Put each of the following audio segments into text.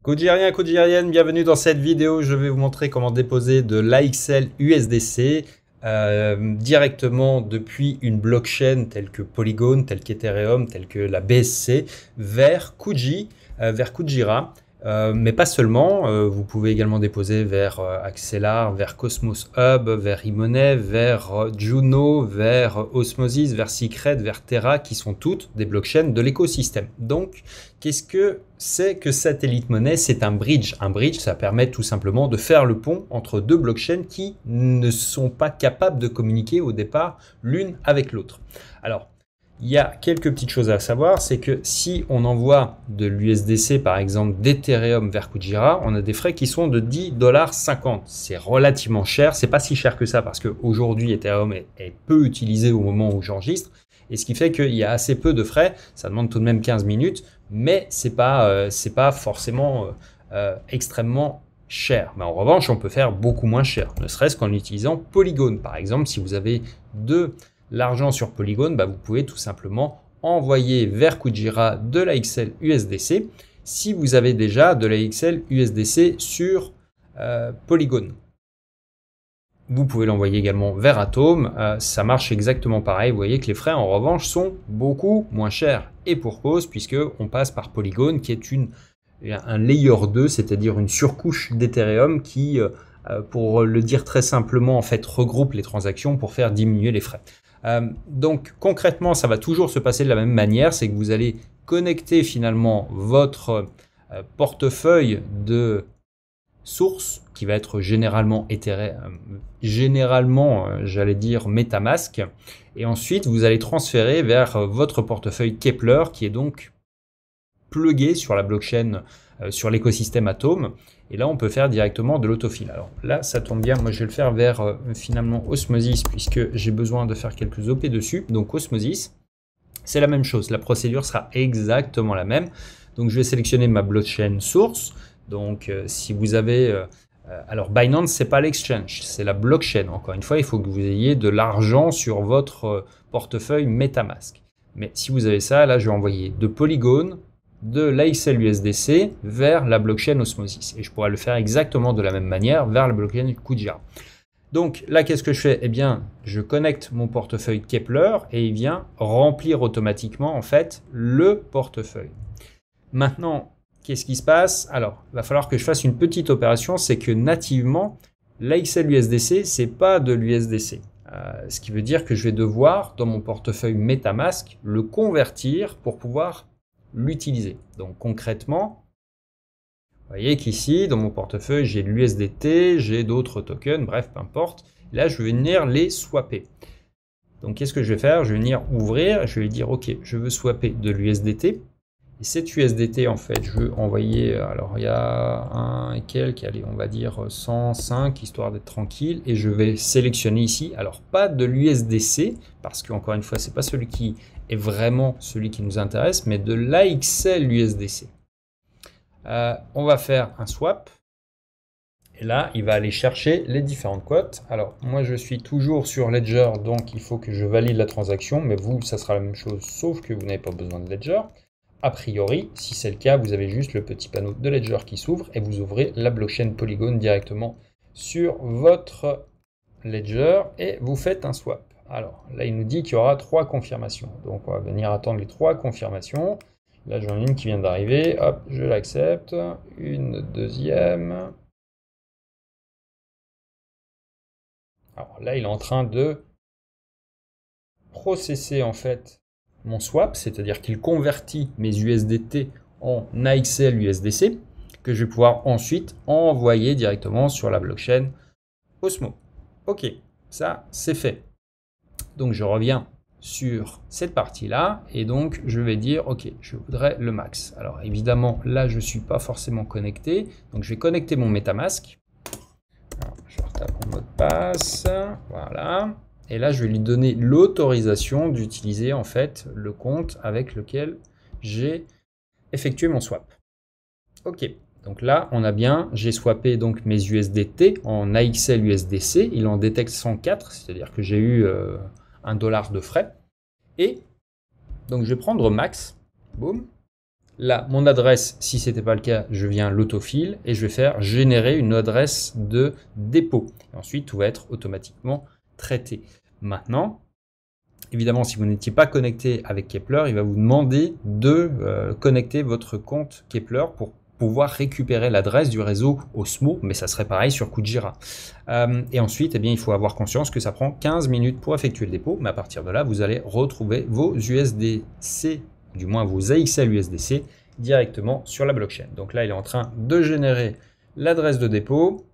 Codegérien, codegérienne, bienvenue dans cette vidéo. Je vais vous montrer comment déposer de l'AXL USDC directement depuis une blockchain telle que Polygon, telle qu'Ethereum, telle que la BSC vers Kuji, vers Kujira. Mais pas seulement, vous pouvez également déposer vers Axelar, vers Cosmos Hub, vers eMoney, vers Juno, vers Osmosis, vers Secret, vers Terra, qui sont toutes des blockchains de l'écosystème. Donc, qu'est-ce que c'est que Satellite Money? C'est un bridge. Un bridge, ça permet tout simplement de faire le pont entre deux blockchains qui ne sont pas capables de communiquer au départ l'une avec l'autre. Alors, il y a quelques petites choses à savoir, c'est que si on envoie de l'USDC par exemple d'Ethereum vers Kujira, on a des frais qui sont de 10,50 $. C'est relativement cher, c'est pas si cher que ça parce qu'aujourd'hui Ethereum est peu utilisé au moment où j'enregistre, et ce qui fait qu'il y a assez peu de frais, ça demande tout de même 15 minutes, mais c'est pas forcément extrêmement cher. Mais en revanche, on peut faire beaucoup moins cher, ne serait-ce qu'en utilisant Polygon. Par exemple, si vous avez l'argent sur Polygon, vous pouvez tout simplement envoyer vers Kujira de la XL USDC si vous avez déjà de la XL USDC sur Polygon. Vous pouvez l'envoyer également vers Atom, ça marche exactement pareil. Vous voyez que les frais en revanche sont beaucoup moins chers, et pour cause, puisque on passe par Polygon qui est un layer 2, c'est-à-dire une surcouche d'Ethereum qui, pour le dire très simplement, en fait regroupe les transactions pour faire diminuer les frais. Donc concrètement, ça va toujours se passer de la même manière, c'est que vous allez connecter finalement votre portefeuille de source qui va être généralement j'allais dire MetaMask, et ensuite vous allez transférer vers votre portefeuille Keplr qui est donc plugué sur la blockchain, sur l'écosystème Atom. Et là, on peut faire directement de l'autofill. Alors là, ça tombe bien. Moi, je vais le faire vers finalement Osmosis, puisque j'ai besoin de faire quelques OP dessus. Donc Osmosis, c'est la même chose. La procédure sera exactement la même. Donc je vais sélectionner ma blockchain source. Donc si vous avez... alors Binance, c'est pas l'exchange, c'est la blockchain. Encore une fois, il faut que vous ayez de l'argent sur votre portefeuille MetaMask. Mais si vous avez ça, là, je vais envoyer de Polygon, de l'AXL USDC vers la blockchain Osmosis. Et je pourrais le faire exactement de la même manière vers la blockchain Kujira. Donc là, qu'est-ce que je fais? Eh bien, je connecte mon portefeuille Keplr et il vient remplir automatiquement en fait le portefeuille. Maintenant, qu'est-ce qui se passe? Alors, il va falloir que je fasse une petite opération, c'est que nativement, l'AXL USDC, c'est pas de l'USDC. Ce qui veut dire que je vais devoir, dans mon portefeuille MetaMask, le convertir pour pouvoir l'utiliser. Donc concrètement, vous voyez qu'ici, dans mon portefeuille, j'ai de l'USDT, j'ai d'autres tokens, bref, peu importe. Là, je vais venir les swapper. Donc qu'est-ce que je vais faire? Je vais venir ouvrir, je vais dire, ok, je veux swapper de l'USDT. Et cette USDT, en fait, je veux envoyer, alors il y a un et quelques, allez, on va dire 105, histoire d'être tranquille. Et je vais sélectionner ici, alors pas de l'USDC, parce qu'encore une fois, c'est pas celui qui est vraiment celui qui nous intéresse, mais de l'AXL USDC. On va faire un swap. Et là, il va aller chercher les différentes cotes. Alors, moi, je suis toujours sur Ledger, donc il faut que je valide la transaction. Mais vous, ça sera la même chose, sauf que vous n'avez pas besoin de Ledger. A priori, si c'est le cas, vous avez juste le petit panneau de Ledger qui s'ouvre et vous ouvrez la blockchain Polygon directement sur votre Ledger et vous faites un swap. Alors là, il nous dit qu'il y aura 3 confirmations. Donc on va venir attendre les 3 confirmations. Là, j'en ai une qui vient d'arriver. Hop, je l'accepte. Une deuxième. Alors là, il est en train de processer en fait mon swap, c'est-à-dire qu'il convertit mes USDT en AXL USDC, que je vais pouvoir ensuite envoyer directement sur la blockchain Osmo. Ok, ça c'est fait. Donc je reviens sur cette partie-là, et donc je vais dire, ok, je voudrais le max. Alors évidemment, là je ne suis pas forcément connecté, donc je vais connecter mon MetaMask. Alors, je retape mon mot de passe, voilà. Et là, je vais lui donner l'autorisation d'utiliser en fait le compte avec lequel j'ai effectué mon swap. Ok, donc là, on a bien, j'ai swappé donc mes USDT en AXL USDC. Il en détecte 104, c'est-à-dire que j'ai eu $1 de frais. Et donc, je vais prendre max, boum. Là, mon adresse, si ce n'était pas le cas, je viens l'autofil et je vais faire générer une adresse de dépôt. Et ensuite, tout va être automatiquement traité. Maintenant, évidemment, si vous n'étiez pas connecté avec Keplr, il va vous demander de connecter votre compte Keplr pour pouvoir récupérer l'adresse du réseau Osmo, mais ça serait pareil sur Kujira. Et ensuite, eh bien, il faut avoir conscience que ça prend 15 minutes pour effectuer le dépôt, mais à partir de là, vous allez retrouver vos USDC, du moins vos AXL USDC, directement sur la blockchain. Donc là, il est en train de générer l'adresse de dépôt.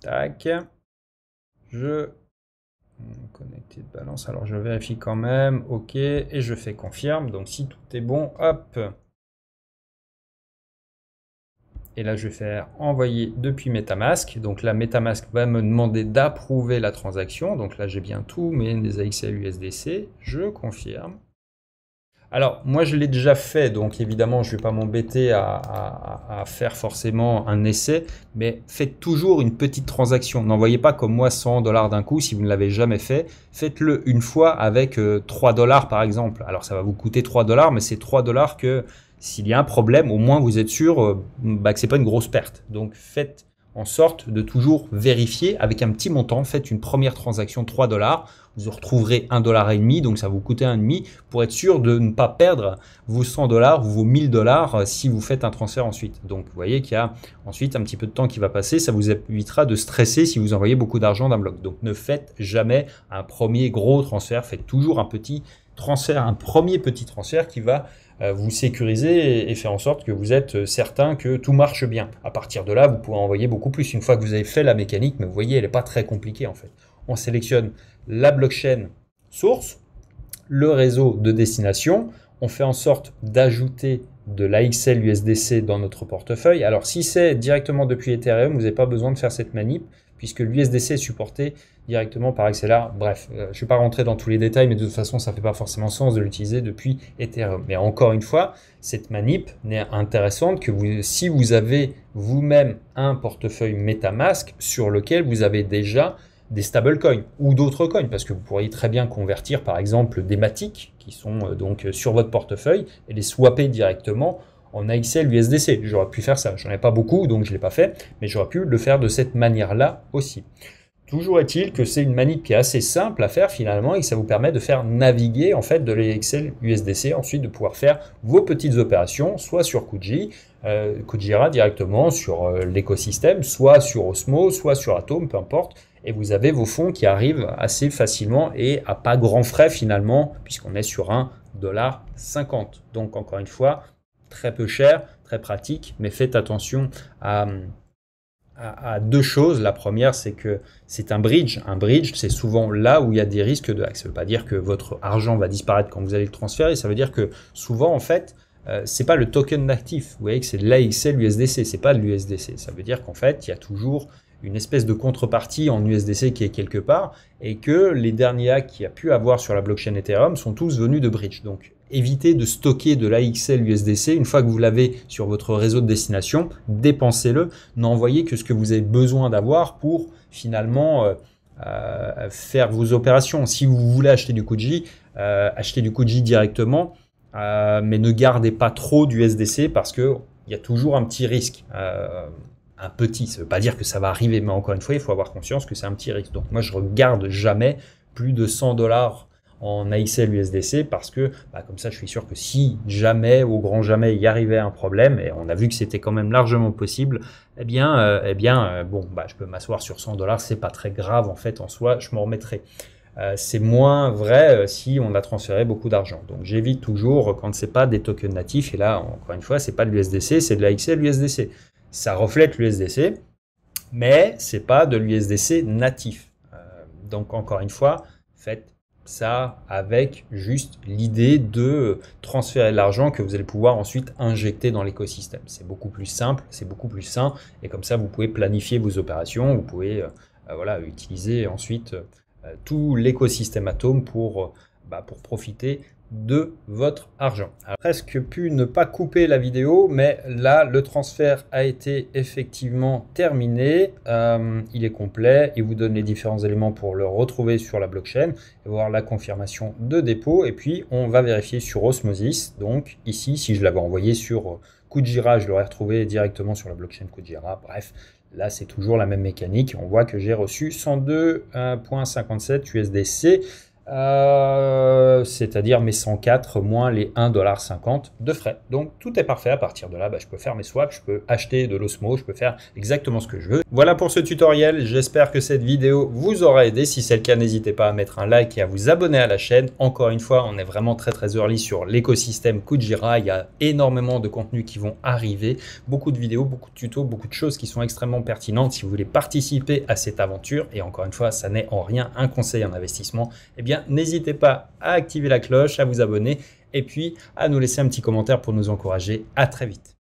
Tac. Connecté de balance, alors je vérifie quand même, ok, et je fais confirme, donc si tout est bon, hop. Et là je vais faire envoyer depuis Metamask, donc là Metamask va me demander d'approuver la transaction, donc là j'ai bien tous mes AXL USDC, je confirme. Alors, moi, je l'ai déjà fait, donc évidemment, je ne vais pas m'embêter à faire forcément un essai, mais faites toujours une petite transaction. N'envoyez pas comme moi 100 $ d'un coup si vous ne l'avez jamais fait. Faites-le une fois avec 3 $ par exemple. Alors, ça va vous coûter 3 $, mais c'est 3 $ que s'il y a un problème, au moins vous êtes sûr que ce n'est pas une grosse perte. Donc, faites en sorte de toujours vérifier avec un petit montant. Faites une première transaction 3 $. Vous retrouverez 1,5 $, donc ça va vous coûter 1,5 $ pour être sûr de ne pas perdre vos 100 $ ou vos 1000 $ si vous faites un transfert ensuite. Donc vous voyez qu'il y a ensuite un petit peu de temps qui va passer, ça vous évitera de stresser si vous envoyez beaucoup d'argent d'un bloc. Donc ne faites jamais un premier gros transfert, faites toujours un petit transfert, un premier petit transfert qui va vous sécuriser et faire en sorte que vous êtes certain que tout marche bien. À partir de là, vous pourrez envoyer beaucoup plus une fois que vous avez fait la mécanique, mais vous voyez, elle n'est pas très compliquée en fait. On sélectionne la blockchain source, le réseau de destination, on fait en sorte d'ajouter de l'AXL USDC dans notre portefeuille. Alors si c'est directement depuis Ethereum, vous n'avez pas besoin de faire cette manip, puisque l'USDC est supporté directement par XLR. Bref, je ne vais pas rentrer dans tous les détails, mais de toute façon, ça ne fait pas forcément sens de l'utiliser depuis Ethereum. Mais encore une fois, cette manip n'est intéressante que si vous avez vous-même un portefeuille MetaMask sur lequel vous avez déjà des stablecoins ou d'autres coins, parce que vous pourriez très bien convertir par exemple des Matic qui sont donc sur votre portefeuille et les swapper directement en AXL USDC. J'aurais pu faire ça, j'en ai pas beaucoup donc je l'ai pas fait, mais j'aurais pu le faire de cette manière-là aussi. Toujours est-il que c'est une manip qui est assez simple à faire finalement et que ça vous permet de faire naviguer en fait de l'AXL USDC, ensuite de pouvoir faire vos petites opérations, soit sur Kujira directement sur l'écosystème, soit sur Osmo, soit sur Atom, peu importe. Et vous avez vos fonds qui arrivent assez facilement et à pas grand frais finalement, puisqu'on est sur 1,50 $. Donc encore une fois, très peu cher, très pratique, mais faites attention à deux choses. La première, c'est que c'est un bridge. Un bridge, c'est souvent là où il y a des risques de hack. Ça ne veut pas dire que votre argent va disparaître quand vous allez le transférer, ça veut dire que souvent, en fait, c'est pas le token natif. Vous voyez que c'est de l'AXL USDC, c'est pas de l'USDC. Ça veut dire qu'en fait, il y a toujours une espèce de contrepartie en USDC qui est quelque part et que les derniers hacks qu'il y a pu avoir sur la blockchain Ethereum sont tous venus de bridge. Donc, évitez de stocker de l'AXL USDC. Une fois que vous l'avez sur votre réseau de destination, dépensez-le. N'envoyez que ce que vous avez besoin d'avoir pour finalement faire vos opérations. Si vous voulez acheter du Kuji, achetez du Kuji directement, mais ne gardez pas trop d'USDC parce qu'il y a toujours un petit risque. Un petit, ça ne veut pas dire que ça va arriver, mais encore une fois, il faut avoir conscience que c'est un petit risque. Donc moi, je ne regarde jamais plus de 100 $ en AXL USDC parce que comme ça, je suis sûr que si jamais, au grand jamais, il y arrivait un problème, et on a vu que c'était quand même largement possible, je peux m'asseoir sur 100 $, c'est pas très grave en fait en soi, je m'en remettrai. C'est moins vrai si on a transféré beaucoup d'argent. Donc j'évite toujours quand c'est pas des tokens natifs, et là, encore une fois, c'est pas de l'USDC, c'est de l'AXL USDC. Ça reflète l'USDC, mais c'est pas de l'USDC natif. Donc encore une fois, faites ça avec juste l'idée de transférer de l'argent que vous allez pouvoir ensuite injecter dans l'écosystème. C'est beaucoup plus simple, c'est beaucoup plus sain, et comme ça vous pouvez planifier vos opérations, vous pouvez utiliser ensuite tout l'écosystème Atom pour profiter de votre argent. Alors, presque pu ne pas couper la vidéo, mais là, le transfert a été effectivement terminé. Il est complet. Il vous donne les différents éléments pour le retrouver sur la blockchain et voir la confirmation de dépôt. Et puis, on va vérifier sur Osmosis. Donc, ici, si je l'avais envoyé sur Kujira, je l'aurais retrouvé directement sur la blockchain Kujira. Bref, là, c'est toujours la même mécanique. On voit que j'ai reçu 102,57 USDC. C'est-à-dire mes 104 moins les 1,50$ de frais. Donc tout est parfait. À partir de là, je peux faire mes swaps, je peux acheter de l'Osmo, je peux faire exactement ce que je veux. Voilà pour ce tutoriel. J'espère que cette vidéo vous aura aidé. Si c'est le cas, n'hésitez pas à mettre un like et à vous abonner à la chaîne. Encore une fois, on est vraiment très early sur l'écosystème Kujira. Il y a énormément de contenus qui vont arriver, beaucoup de vidéos, beaucoup de tutos, beaucoup de choses qui sont extrêmement pertinentes. Si vous voulez participer à cette aventure, et encore une fois, ça n'est en rien un conseil en investissement, eh bien n'hésitez pas à activer la cloche, à vous abonner et puis à nous laisser un petit commentaire pour nous encourager. À très vite.